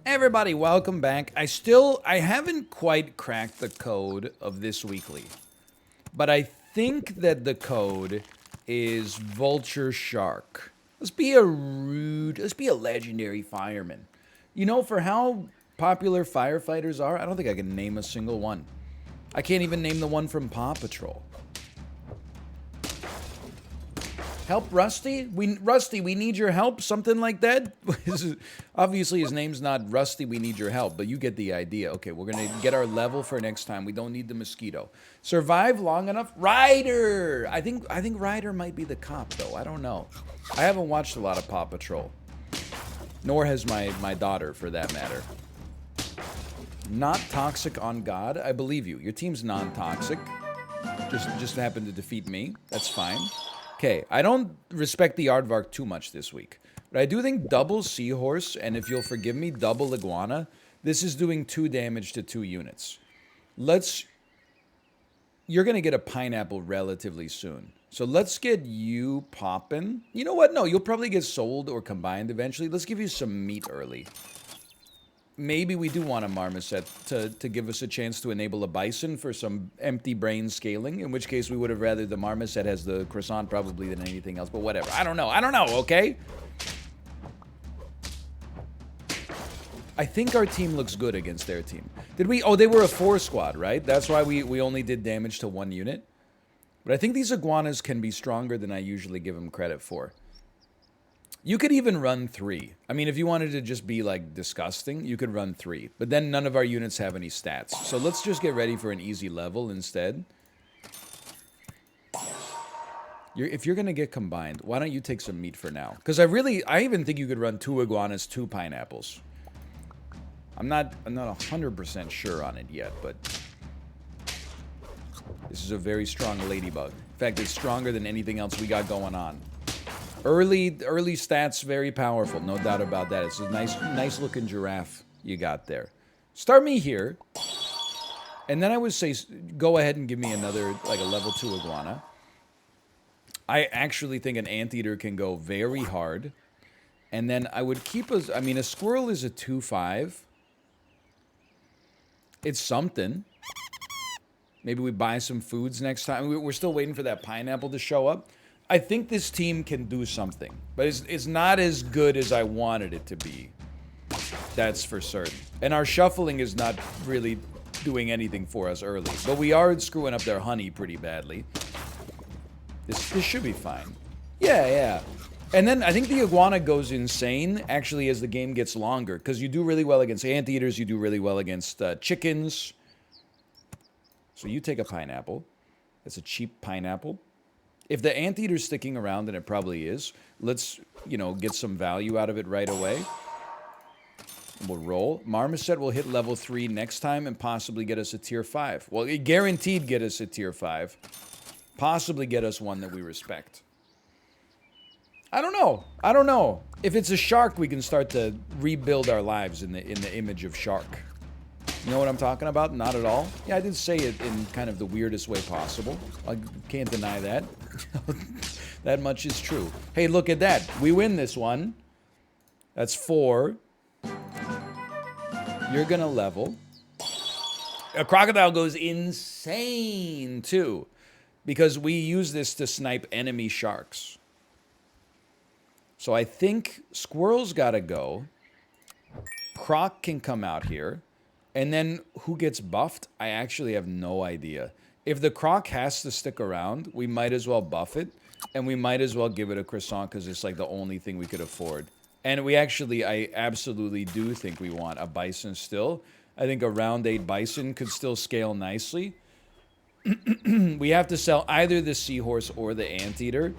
Everybody, welcome back. I haven't quite cracked the code of this weekly, but I think that the code is Vulture Shark. Let's be a legendary fireman. You know, for how popular firefighters are, I don't think I can name a single one. I can't even name the one from Paw Patrol. Help Rusty? Rusty, we need your help, something like that. Obviously his name's not Rusty, we need your help, but you get the idea. Okay, we're going to get our level for next time. We don't need the mosquito. Survive long enough? Ryder. I think Ryder might be the cop though. I don't know. I haven't watched a lot of Paw Patrol. Nor has my daughter for that matter. Not toxic on God. I believe you. Your team's non-toxic. Just happened to defeat me. That's fine. Okay, I don't respect the aardvark too much this week. But I do think double seahorse, and if you'll forgive me, double iguana, this is doing 2 damage to 2 units. You're going to get a pineapple relatively soon. So let's get you popping. You know what? No, you'll probably get sold or combined eventually. Let's give you some meat early. Maybe we do want a marmoset to give us a chance to enable a bison for some empty brain scaling, in which case we would have rather the marmoset has the croissant probably than anything else, but whatever. I don't know, okay? I think our team looks good against their team. Did we? Oh, they were a 4 squad, right? That's why we only did damage to 1 unit. But I think these iguanas can be stronger than I usually give them credit for. You could even run 3. I mean, if you wanted to just be, like, disgusting, you could run 3. But then none of our units have any stats. So let's just get ready for an easy level instead. If you're going to get combined, why don't you take some meat for now? Because I even think you could run 2 iguanas, 2 pineapples. I'm not 100% sure on it yet, but this is a very strong ladybug. In fact, it's stronger than anything else we got going on. Early stats, very powerful, no doubt about that. It's a nice looking giraffe you got there. Start me here, and then I would say go ahead and give me another, like a level 2 iguana. I actually think an anteater can go very hard, and then I would keep a squirrel is a 2/5. It's something. Maybe we buy some foods next time. We're still waiting for that pineapple to show up. I think this team can do something, but it's not as good as I wanted it to be. That's for certain. And our shuffling is not really doing anything for us early, but we are screwing up their honey pretty badly. This should be fine. Yeah. And then I think the iguana goes insane, actually, as the game gets longer, because you do really well against anteaters, you do really well against chickens. So you take a pineapple. That's a cheap pineapple. If the anteater's sticking around, and it probably is, let's, get some value out of it right away. We'll roll. Marmoset will hit level 3 next time and possibly get us a tier 5. Well, it guaranteed get us a tier 5. Possibly get us one that we respect. I don't know. If it's a shark, we can start to rebuild our lives in the image of shark. You know what I'm talking about? Not at all. Yeah, I did say it in kind of the weirdest way possible. I can't deny that. That much is true. Hey, look at that. We win this one. That's 4. You're gonna level. A crocodile goes insane, too. Because we use this to snipe enemy sharks. So I think squirrel's gotta go. Croc can come out here. And then who gets buffed? I actually have no idea. If the croc has to stick around, we might as well buff it. And we might as well give it a croissant because it's like the only thing we could afford. And I absolutely do think we want a bison still. I think a round 8 bison could still scale nicely. We have to sell either the seahorse or the anteater.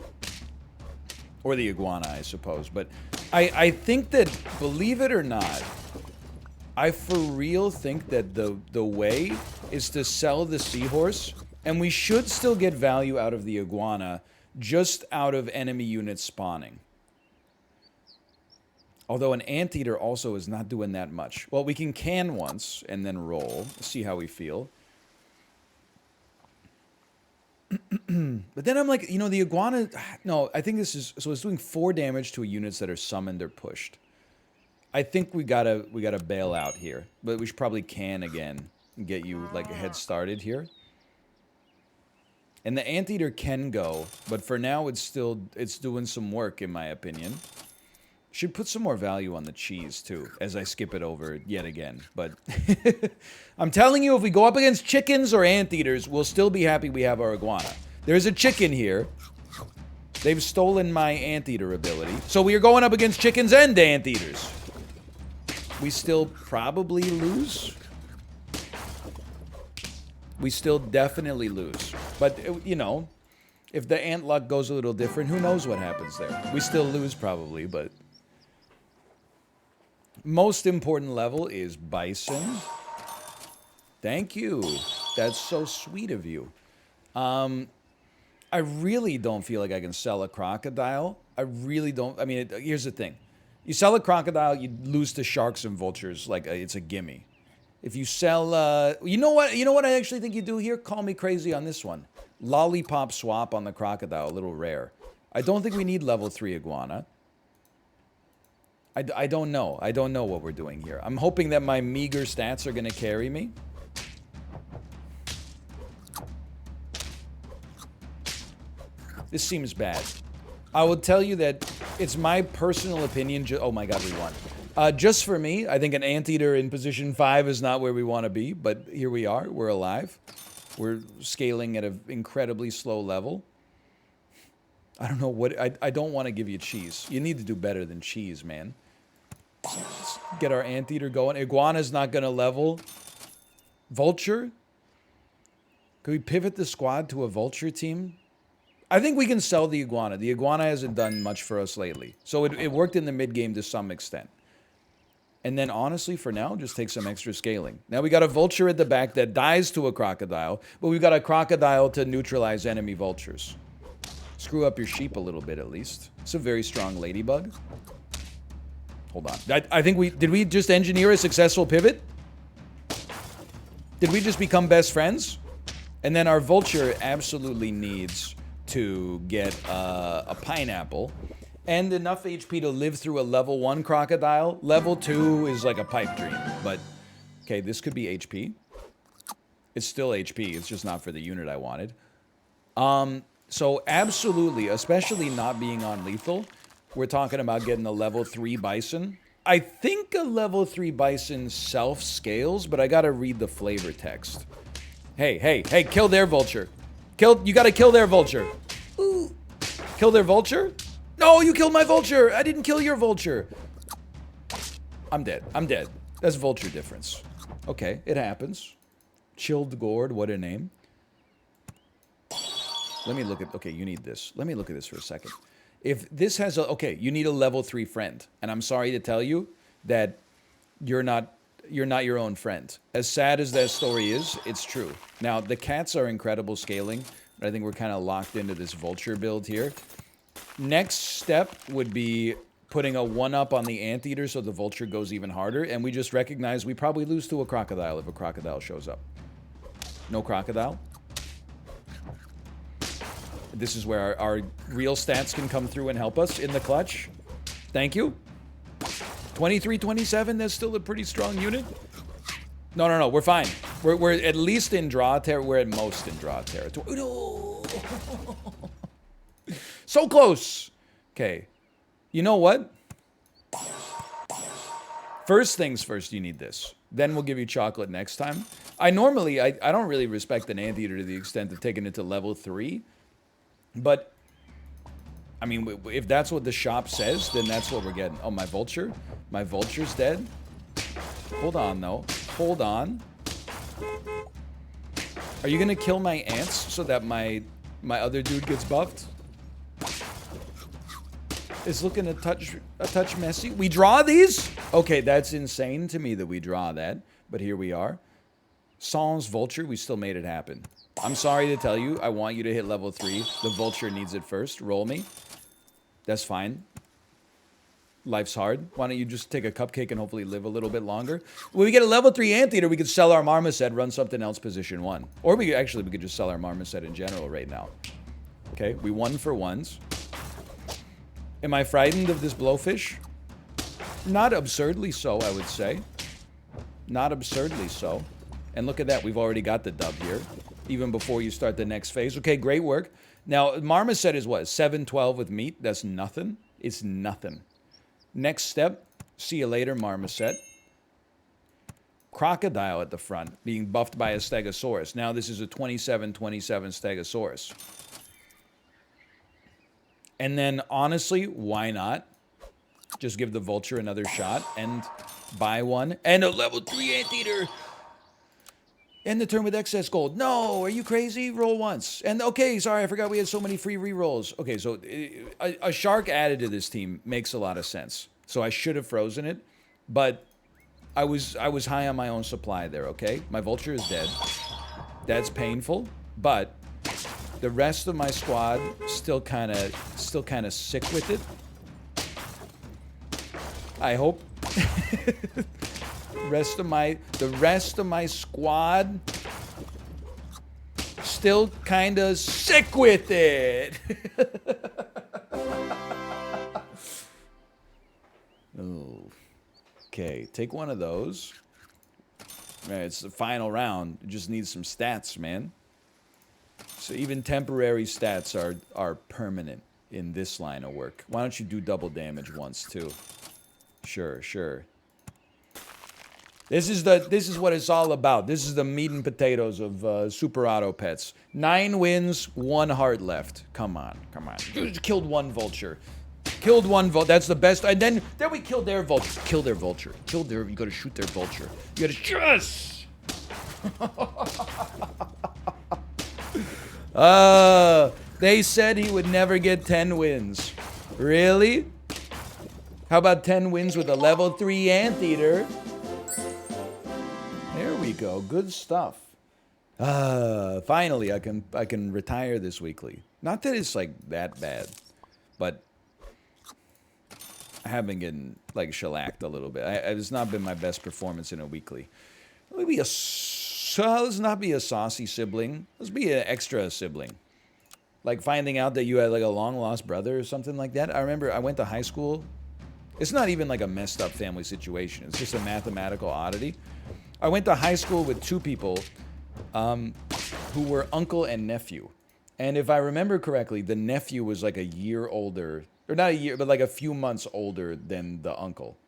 Or the iguana, I suppose. But I think that, believe it or not, I for real think that the way is to sell the seahorse, and we should still get value out of the iguana, just out of enemy units spawning. Although an anteater also is not doing that much. Well, we can once, and then roll. See how we feel. But then I'm like, the iguana... No, I think this is... So it's doing 4 damage to units that are summoned or pushed. I think we gotta bail out here, but we should probably can again and get you like a head started here. And the anteater can go, but for now it's doing some work in my opinion. Should put some more value on the cheese too, as I skip it over yet again. But I'm telling you, if we go up against chickens or anteaters, we'll still be happy we have our iguana. There's a chicken here. They've stolen my anteater ability. So we are going up against chickens and anteaters. We still probably lose. We still definitely lose. But, you know, if the ant luck goes a little different, who knows what happens there. We still lose probably, but... Most important level is bison. Thank you. That's so sweet of you. I really don't feel like I can sell a crocodile. I really don't. I mean, here's the thing. You sell a crocodile, you lose to sharks and vultures. Like, it's a gimme. If you sell, you know what? You know what I actually think you do here? Call me crazy on this one. Lollipop swap on the crocodile, a little rare. I don't think we need level 3 iguana. I don't know. I don't know what we're doing here. I'm hoping that my meager stats are going to carry me. This seems bad. I will tell you that it's my personal opinion. Oh my god, we won. Just for me, I think an anteater in position 5 is not where we want to be, but here we are. We're alive. We're scaling at an incredibly slow level. I don't know what... I don't want to give you cheese. You need to do better than cheese, man. Let's get our anteater going. Iguana's not going to level. Vulture? Could we pivot the squad to a vulture team? I think we can sell the iguana. The iguana hasn't done much for us lately. So it worked in the mid-game to some extent. And then, honestly, for now, just take some extra scaling. Now we got a vulture at the back that dies to a crocodile, but we've got a crocodile to neutralize enemy vultures. Screw up your sheep a little bit, at least. It's a very strong ladybug. Hold on. I think we... Did we just engineer a successful pivot? Did we just become best friends? And then our vulture absolutely needs to get a pineapple and enough HP to live through a level 1 crocodile. Level 2 is like a pipe dream, but... Okay, this could be HP. It's still HP. It's just not for the unit I wanted. So absolutely, especially not being on lethal, we're talking about getting a level 3 bison. I think a level 3 bison self-scales, but I gotta read the flavor text. Hey, kill their vulture. You gotta kill their vulture. Ooh. Kill their vulture? No, you killed my vulture. I didn't kill your vulture. I'm dead. That's vulture difference. Okay, it happens. Chilled Gourd, what a name. Let me look at... Okay, you need this. Let me look at this for a second. If this has a... Okay, you need a level 3 friend. And I'm sorry to tell you that you're not your own friend. As sad as that story is, it's true. Now, the cats are incredible scaling. But I think we're kind of locked into this vulture build here. Next step would be putting a 1-up on the anteater so the vulture goes even harder. And we just recognize we probably lose to a crocodile if a crocodile shows up. No crocodile? This is where our real stats can come through and help us in the clutch. Thank you. 23-27, that's still a pretty strong unit. No, we're fine. We're at least in draw territory. We're at most in draw territory. No. So close. Okay. You know what? First things first, you need this. Then we'll give you chocolate next time. I don't really respect an anteater to the extent of taking it to level 3. But, I mean, if that's what the shop says, then that's what we're getting. Oh, my vulture? My vulture's dead? Hold on, though. Hold on. Are you gonna kill my ants so that my other dude gets buffed? It's looking a touch messy. We draw these? Okay, that's insane to me that we draw that. But here we are. Sans vulture, we still made it happen. I'm sorry to tell you, I want you to hit level 3. The vulture needs it first. Roll me. That's fine. Life's hard. Why don't you just take a cupcake and hopefully live a little bit longer? When we get a level 3 anteater, we could sell our marmoset, run something else position 1. Or we could just sell our marmoset in general right now. Okay, we won for ones. Am I frightened of this blowfish? Not absurdly so, I would say. Not absurdly so. And look at that, we've already got the dub here, even before you start the next phase. Okay, great work. Now, marmoset is what, 712 with meat? That's nothing. It's nothing. Next step, see you later, marmoset. Crocodile at the front, being buffed by a stegosaurus. Now this is a 27-27 stegosaurus. And then, honestly, why not? Just give the vulture another shot and buy one. And a level 3 anteater! End the turn with excess gold. No, are you crazy? Roll once. And okay, sorry, I forgot we had so many free rerolls. Okay, so a shark added to this team makes a lot of sense. So I should have frozen it, but I was high on my own supply there, okay? My vulture is dead. That's painful, but the rest of my squad still kind of sick with it. I hope. The rest of my squad still kind of sick with it. Oh. Okay, take one of those. Man, it's the final round. It just needs some stats, man. So even temporary stats are permanent in this line of work. Why don't you do double damage once too? Sure, sure. This is what it's all about. This is the meat and potatoes of Super Auto Pets. 9 wins, 1 heart left. Come on, come on. Killed one vulture. Killed one vulture. That's the best. And then we killed their vulture. Kill their vulture. Kill their. You gotta shoot their vulture. You gotta. Yes! They said he would never get 10 wins. Really? How about 10 wins with a level 3 anteater? There we go. Good stuff. Finally, I can retire this weekly. Not that it's like that bad, but I have been getting like shellacked a little bit. It's not been my best performance in a weekly. Let's not be a saucy sibling. Let's be an extra sibling. Like finding out that you had like a long lost brother or something like that. I remember I went to high school. It's not even like a messed up family situation. It's just a mathematical oddity. I went to high school with 2 people who were uncle and nephew. And if I remember correctly, the nephew was like a year older, or not a year, but like a few months older than the uncle.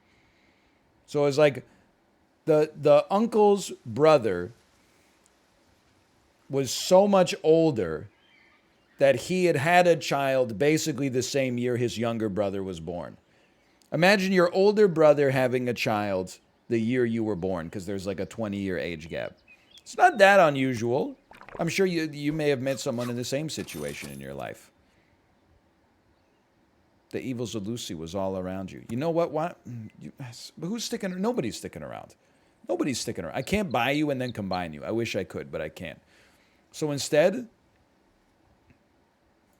So it was like the uncle's brother was so much older that he had had a child basically the same year his younger brother was born. Imagine your older brother having a child the year you were born, because there's like a 20-year age gap. It's not that unusual. I'm sure you may have met someone in the same situation in your life. The evils of Lucy was all around you. You know what? Who's sticking? Nobody's sticking around. Nobody's sticking around. I can't buy you and then combine you. I wish I could, but I can't. So instead,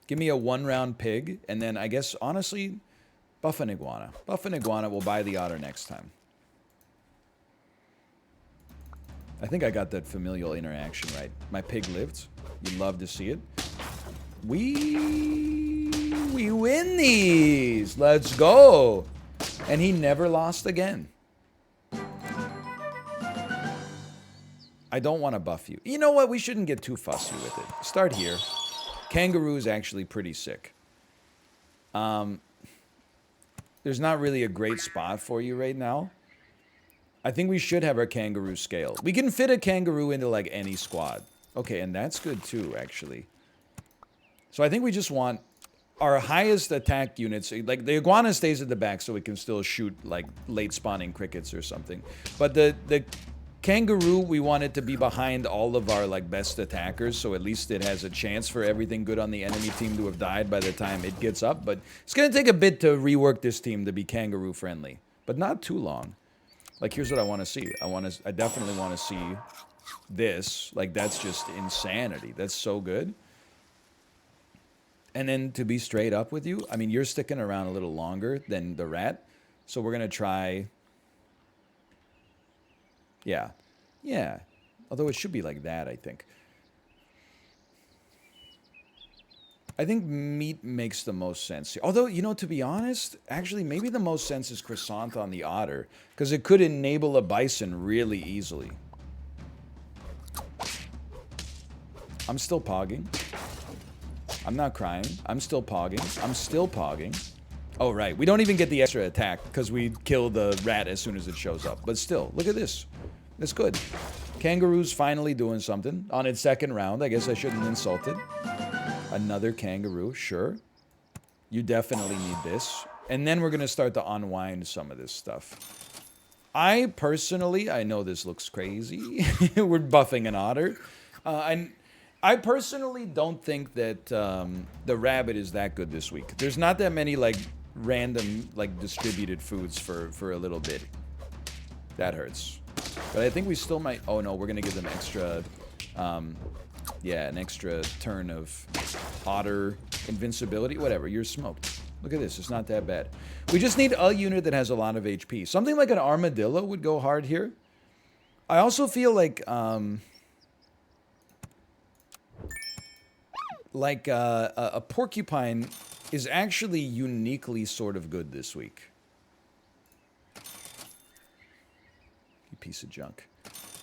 give me a 1-round pig, and then I guess, honestly, buff an iguana. Buff an iguana, we'll buy the otter next time. I think I got that familial interaction right. My pig lived. You love to see it. We win these. Let's go. And he never lost again. I don't want to buff you. You know what? We shouldn't get too fussy with it. Start here. Kangaroo is actually pretty sick. There's not really a great spot for you right now. I think we should have our kangaroo scale. We can fit a kangaroo into like any squad. Okay, and that's good too, actually. So I think we just want our highest attack units. Like the iguana stays at the back so we can still shoot like late spawning crickets or something. But the kangaroo, we want it to be behind all of our like best attackers, so at least it has a chance for everything good on the enemy team to have died by the time it gets up. But it's gonna take a bit to rework this team to be kangaroo friendly, but not too long. Like, here's what I want to see. I definitely want to see this. Like, that's just insanity. That's so good. And then to be straight up with you, I mean, you're sticking around a little longer than the rat. So we're going to try. Yeah. Yeah. Although it should be like that, I think. I think meat makes the most sense. Although, you know, to be honest, actually, maybe the most sense is croissant on the otter, because it could enable a bison really easily. I'm still pogging. I'm not crying. I'm still pogging. I'm still pogging. Oh, right. We don't even get the extra attack because we kill the rat as soon as it shows up. But still, look at this. It's good. Kangaroo's finally doing something on its second round. I guess I shouldn't insult it. Another kangaroo, sure. You definitely need this. And then we're going to start to unwind some of this stuff. I personally, I know this looks crazy. We're buffing an otter. I personally don't think that the rabbit is that good this week. There's not that many, like, random, like, distributed foods for a little bit. That hurts. But I think we still might... Oh, no, we're going to give them extra... yeah, an extra turn of otter invincibility. Whatever, you're smoked. Look at this, it's not that bad. We just need a unit that has a lot of HP. Something like an armadillo would go hard here. I also feel like a porcupine is actually uniquely sort of good this week. You piece of junk.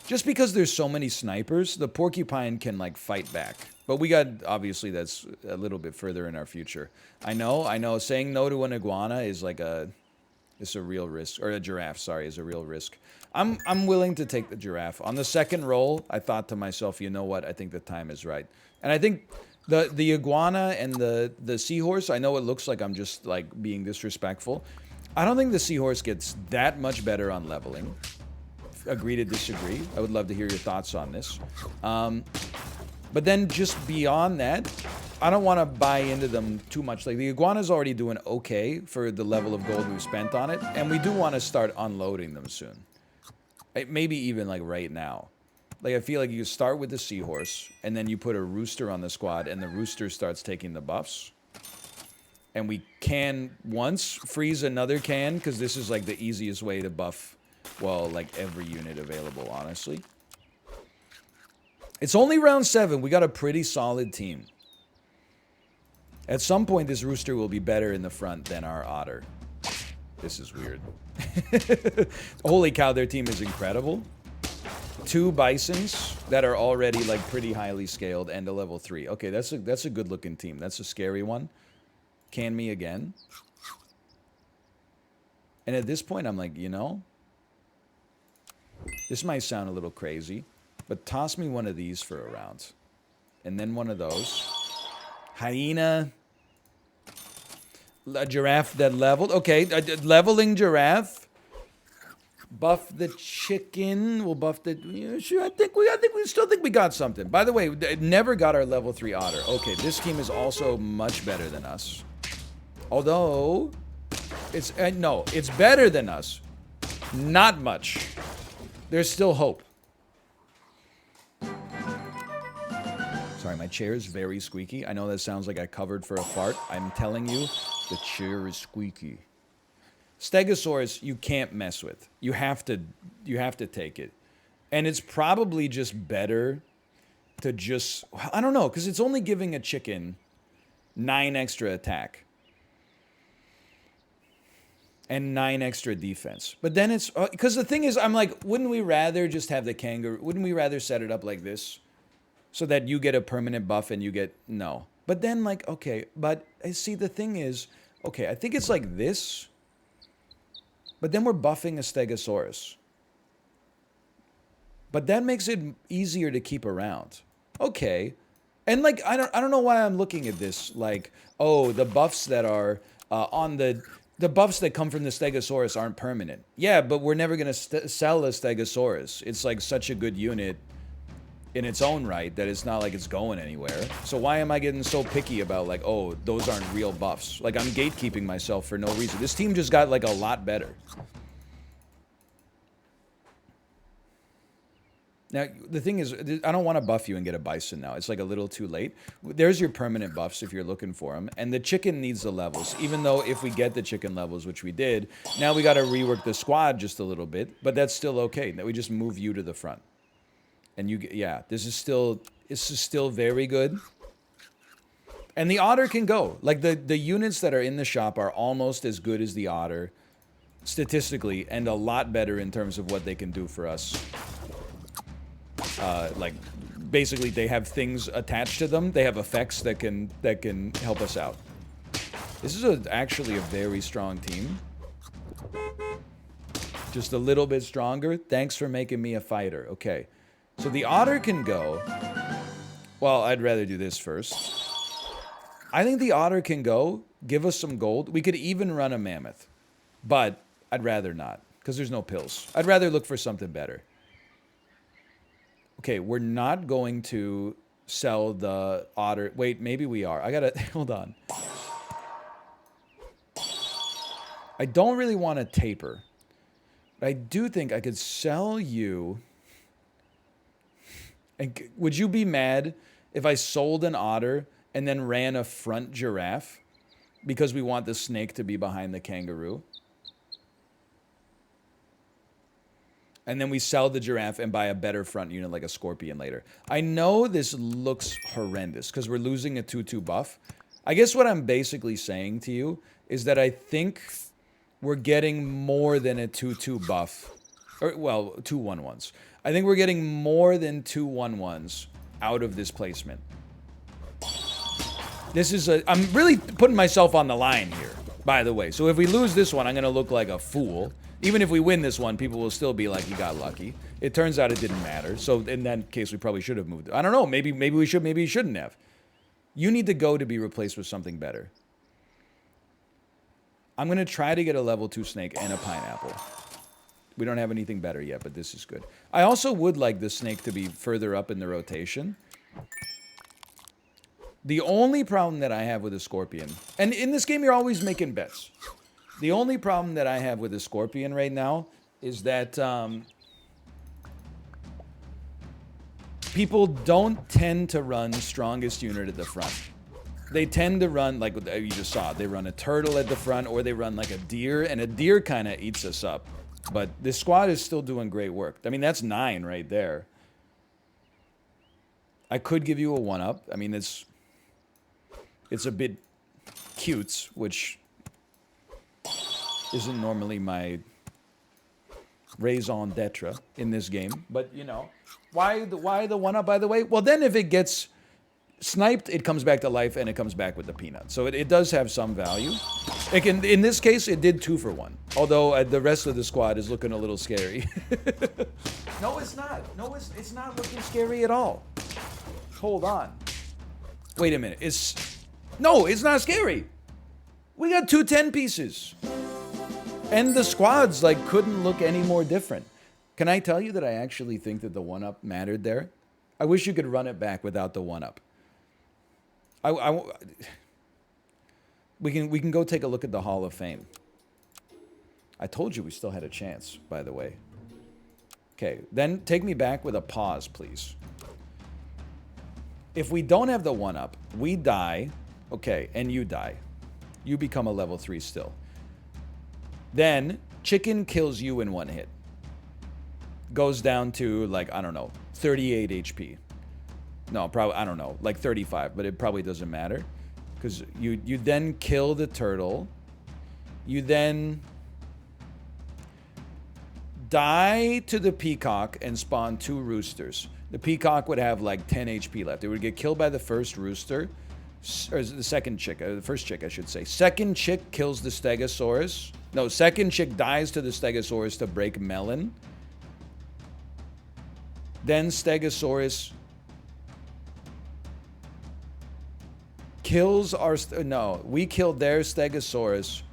Just because there's so many snipers, the porcupine can, like, fight back. But we got, obviously, that's a little bit further in our future. I know, saying no to an iguana is like it's a real risk. Or a giraffe, sorry, is a real risk. I'm willing to take the giraffe. On the second roll, I thought to myself, you know what, I think the time is right. And I think the iguana and the seahorse, I know it looks like I'm just, like, being disrespectful. I don't think the seahorse gets that much better on leveling. Agree to disagree. I would love to hear your thoughts on this. But then just beyond that, I don't want to buy into them too much. Like, the iguana's already doing okay for the level of gold we've spent on it, and we do want to start unloading them soon. Maybe even, like, right now. Like, I feel like you start with the seahorse, and then you put a rooster on the squad, and the rooster starts taking the buffs. And we can once freeze another can, because this is, like, the easiest way to buff... Well, like, every unit available, honestly. It's only round 7. We got a pretty solid team. At some point, this rooster will be better in the front than our otter. This is weird. Holy cow, their team is incredible. 2 bisons that are already, like, pretty highly scaled and a level 3. Okay, that's a good-looking team. That's a scary one. Can me again. And at this point, I'm like, you know... This might sound a little crazy, but toss me one of these for a round. And then one of those. Hyena. A giraffe that leveled. Okay, leveling giraffe. Buff the chicken. We'll buff the... Yeah, sure, I think we still think we got something. By the way, never got our level 3 otter. Okay, this team is also much better than us. Although, it's... no, it's better than us. Not much. There's still hope. Sorry, my chair is very squeaky. I know that sounds like I covered for a fart. I'm telling you, the chair is squeaky. Stegosaurus, you can't mess with. You have to take it. And it's probably just better to just... I don't know, because it's only giving a chicken 9 extra attack. And 9 extra defense. But then it's... Because the thing is, I'm like, wouldn't we rather just have the kangaroo... Wouldn't we rather set it up like this? So that you get a permanent buff and you get... No. But then, like, okay. But, see, the thing is... Okay, I think it's like this. But then we're buffing a Stegosaurus. But that makes it easier to keep around. Okay. And, like, I don't know why I'm looking at this. Like, oh, the buffs that are on the... The buffs that come from the Stegosaurus aren't permanent. Yeah, but we're never going to sell a Stegosaurus. It's like such a good unit in its own right that it's not like it's going anywhere. So why am I getting so picky about, like, oh, those aren't real buffs? Like, I'm gatekeeping myself for no reason. This team just got, like, a lot better. Now, the thing is, I don't want to buff you and get a bison now. It's like a little too late. There's your permanent buffs if you're looking for them. And the chicken needs the levels. Even though if we get the chicken levels, which we did, now we got to rework the squad just a little bit. But that's still okay. That we just move you to the front. And you, yeah, this is still very good. And the otter can go. Like, the units that are in the shop are almost as good as the otter, statistically, and a lot better in terms of what they can do for us. Like, basically, they have things attached to them. They have effects that can help us out. This is actually a very strong team. Just a little bit stronger. Thanks for making me a fighter. Okay. So the otter can go. Well, I'd rather do this first. I think the otter can go. Give us some gold. We could even run a mammoth. But I'd rather not. Because there's no pills. I'd rather look for something better. Okay, we're not going to sell the otter. Wait, maybe we are. I gotta... Hold on. I don't really want to taper. But I do think I could sell you... And would you be mad if I sold an otter and then ran a front giraffe? Because we want the snake to be behind the kangaroo? And then we sell the giraffe and buy a better front unit like a scorpion later. I know this looks horrendous because we're losing a 2-2 buff. I guess what I'm basically saying to you is that I think we're getting more than a 2-2 buff. Or, well, 2-1-1s. I think we're getting more than 2-1-1s out of this placement. This is a... I'm really putting myself on the line here, by the way. So if we lose this one, I'm going to look like a fool. Even if we win this one, people will still be like, you got lucky. It turns out it didn't matter. So in that case, we probably should have moved. I don't know. Maybe we should. Maybe we shouldn't have. You need to go to be replaced with something better. I'm going to try to get a level 2 snake and a pineapple. We don't have anything better yet, but this is good. I also would like the snake to be further up in the rotation. The only problem that I have with a scorpion... And in this game, you're always making bets. The only problem that I have with a scorpion right now is that people don't tend to run strongest unit at the front. They tend to run, like you just saw, they run a turtle at the front, or they run like a deer, and a deer kind of eats us up. But this squad is still doing great work. I mean, that's 9 right there. I could give you a 1-up. I mean, it's a bit cute, which... isn't normally my raison d'etre in this game, but you know, why the 1-up, by the way? Well, then if it gets sniped, it comes back to life and it comes back with the peanut. So it does have some value. It can, in this case, it did 2 for 1. Although the rest of the squad is looking a little scary. No, it's not. No, it's not looking scary at all. Hold on. Wait a minute. No, it's not scary. We got 2 10 pieces. And the squads, like, couldn't look any more different. Can I tell you that I actually think that the 1-up mattered there? I wish you could run it back without the 1-up. We can go take a look at the Hall of Fame. I told you we still had a chance, by the way. Okay, then take me back with a pause, please. If we don't have the 1-up, we die. Okay, and you die. You become a level 3 still. Then, chicken kills you in 1 hit. Goes down to, like, I don't know, 38 HP. No, probably, I don't know, like 35, but it probably doesn't matter. Because you then kill the turtle. You then die to the peacock and spawn 2 roosters. The peacock would have, like, 10 HP left. It would get killed by the first rooster. Or the second chick, the first chick, I should say. Second chick kills the stegosaurus. No, second chick dies to the stegosaurus to break melon. Then stegosaurus kills our... No, we killed their stegosaurus.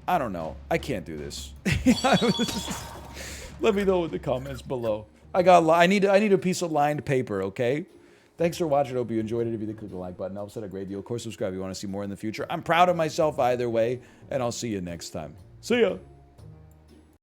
I don't know. I can't do this. Let me know in the comments below. I need a piece of lined paper, okay? Thanks for watching. I hope you enjoyed it. If you did, click the like button. Helps out a great deal. Of course, subscribe if you want to see more in the future. I'm proud of myself either way, and I'll see you next time. See ya.